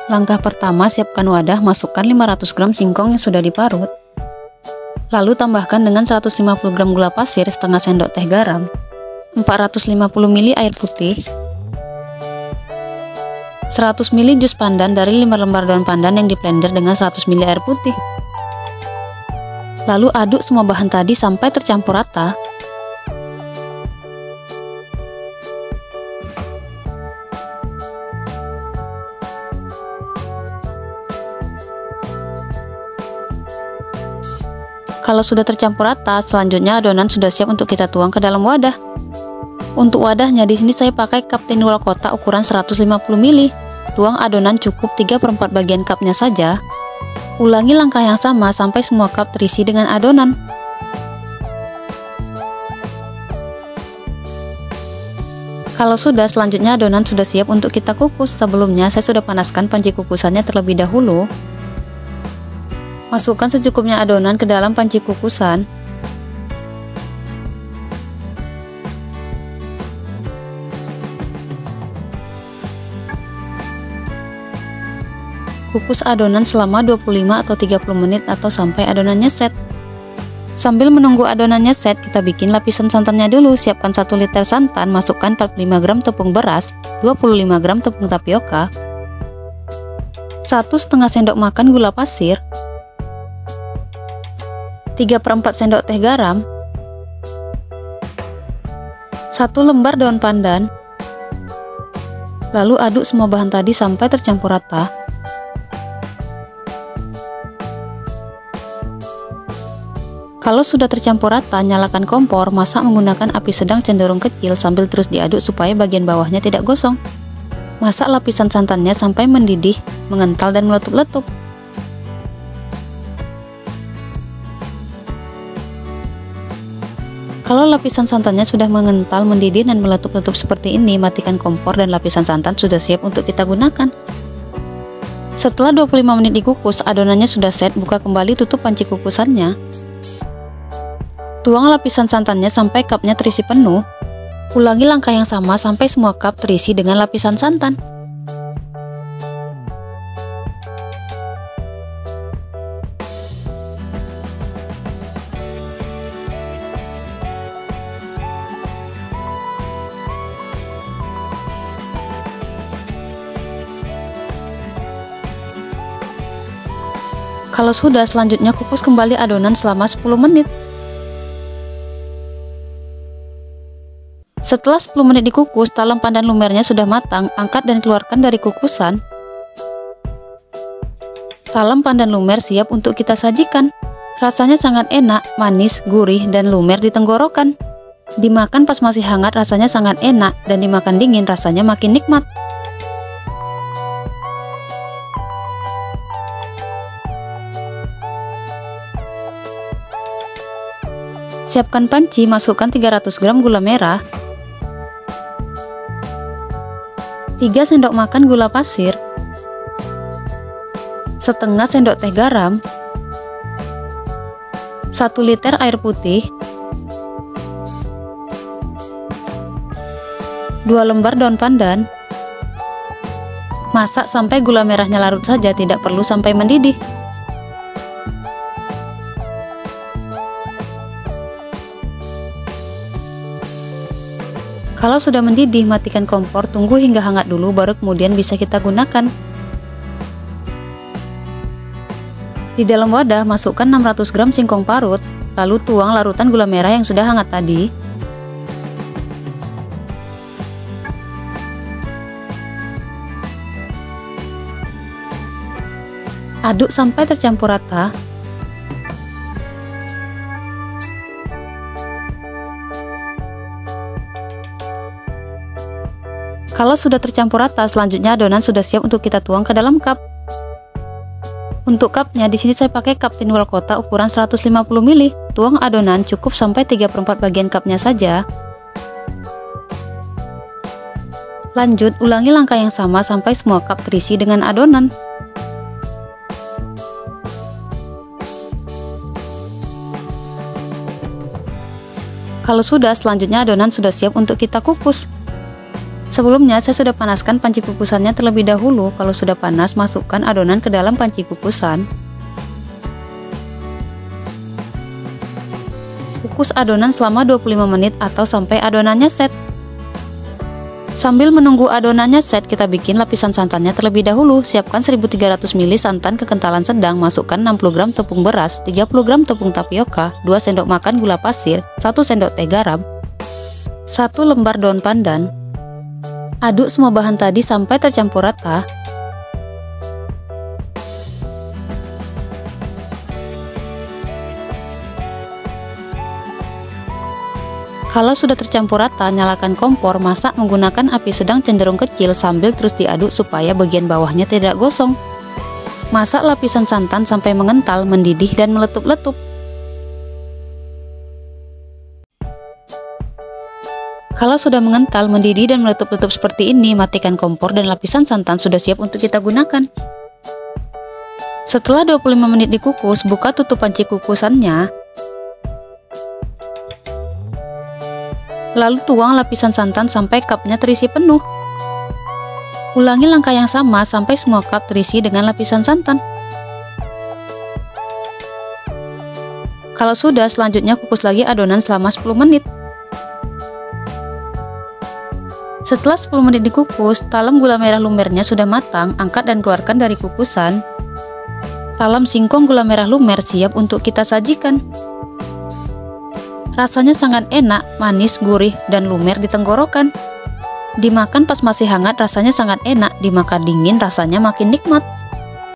Langkah pertama, siapkan wadah, masukkan 500 gram singkong yang sudah diparut. Lalu tambahkan dengan 150 gram gula pasir, setengah sendok teh garam, 450 ml air putih, 100 ml jus pandan dari 5 lembar daun pandan yang diblender dengan 100 ml air putih. Lalu aduk semua bahan tadi sampai tercampur rata. Kalau sudah tercampur rata, selanjutnya adonan sudah siap untuk kita tuang ke dalam wadah. Untuk wadahnya di sini saya pakai cup tindwall kotak ukuran 150 ml. Tuang adonan cukup 3/4 bagian cupnya saja. Ulangi langkah yang sama sampai semua cup terisi dengan adonan. Kalau sudah, selanjutnya adonan sudah siap untuk kita kukus. Sebelumnya saya sudah panaskan panci kukusannya terlebih dahulu. Masukkan secukupnya adonan ke dalam panci kukusan. Kukus adonan selama 25 atau 30 menit atau sampai adonannya set. Sambil menunggu adonannya set, kita bikin lapisan santannya dulu. Siapkan 1 liter santan, masukkan 45 gram tepung beras, 25 gram tepung tapioka, 1,5 sendok makan gula pasir, 3/4 sendok teh garam, 1 lembar daun pandan. Lalu aduk semua bahan tadi sampai tercampur rata. Kalau sudah tercampur rata, nyalakan kompor, masak menggunakan api sedang cenderung kecil sambil terus diaduk supaya bagian bawahnya tidak gosong. Masak lapisan santannya sampai mendidih, mengental dan meletup-letup. Kalau lapisan santannya sudah mengental, mendidih, dan meletup-letup seperti ini, matikan kompor dan lapisan santan sudah siap untuk kita gunakan. Setelah 25 menit dikukus, adonannya sudah set, buka kembali tutup panci kukusannya. Tuang lapisan santannya sampai cupnya terisi penuh. Ulangi langkah yang sama sampai semua cup terisi dengan lapisan santan. Kalau sudah, selanjutnya kukus kembali adonan selama 10 menit. Setelah 10 menit dikukus, talam pandan lumernya sudah matang, angkat dan keluarkan dari kukusan. Talam pandan lumer siap untuk kita sajikan. Rasanya sangat enak, manis, gurih, dan lumer di tenggorokan. Dimakan pas masih hangat rasanya sangat enak, dan dimakan dingin rasanya makin nikmat. Siapkan panci, masukkan 300 gram gula merah, 3 sendok makan gula pasir, setengah sendok teh garam, 1 liter air putih, 2 lembar daun pandan. Masak sampai gula merahnya larut saja, tidak perlu sampai mendidih. Kalau sudah mendidih, matikan kompor, tunggu hingga hangat dulu, baru kemudian bisa kita gunakan. Di dalam wadah, masukkan 600 gram singkong parut, lalu tuang larutan gula merah yang sudah hangat tadi. Aduk sampai tercampur rata. Kalau sudah tercampur rata, selanjutnya adonan sudah siap untuk kita tuang ke dalam cup. Untuk cupnya, di sini saya pakai cup tindwall kotak ukuran 150 ml. Tuang adonan cukup sampai 3/4 bagian cupnya saja. Lanjut, ulangi langkah yang sama sampai semua cup terisi dengan adonan. Kalau sudah, selanjutnya adonan sudah siap untuk kita kukus. Sebelumnya saya sudah panaskan panci kukusannya terlebih dahulu. Kalau sudah panas, masukkan adonan ke dalam panci kukusan. Kukus adonan selama 25 menit atau sampai adonannya set. Sambil menunggu adonannya set, kita bikin lapisan santannya terlebih dahulu. Siapkan 1300 ml santan kekentalan sedang, masukkan 60 gram tepung beras, 30 gram tepung tapioka, 2 sendok makan gula pasir, 1 sendok teh garam, 1 lembar daun pandan. Aduk semua bahan tadi sampai tercampur rata. Kalau sudah tercampur rata, nyalakan kompor, masak menggunakan api sedang cenderung kecil sambil terus diaduk supaya bagian bawahnya tidak gosong. Masak lapisan santan sampai mengental, mendidih, dan meletup-letup. Kalau sudah mengental, mendidih, dan meletup-letup seperti ini, matikan kompor dan lapisan santan sudah siap untuk kita gunakan. Setelah 25 menit dikukus, buka tutup panci kukusannya. Lalu tuang lapisan santan sampai cupnya terisi penuh. Ulangi langkah yang sama sampai semua cup terisi dengan lapisan santan. Kalau sudah, selanjutnya kukus lagi adonan selama 10 menit. Setelah 10 menit dikukus, talam gula merah lumernya sudah matang, angkat dan keluarkan dari kukusan. Talam singkong gula merah lumer siap untuk kita sajikan. Rasanya sangat enak, manis, gurih, dan lumer di tenggorokan. Dimakan pas masih hangat rasanya sangat enak, dimakan dingin rasanya makin nikmat.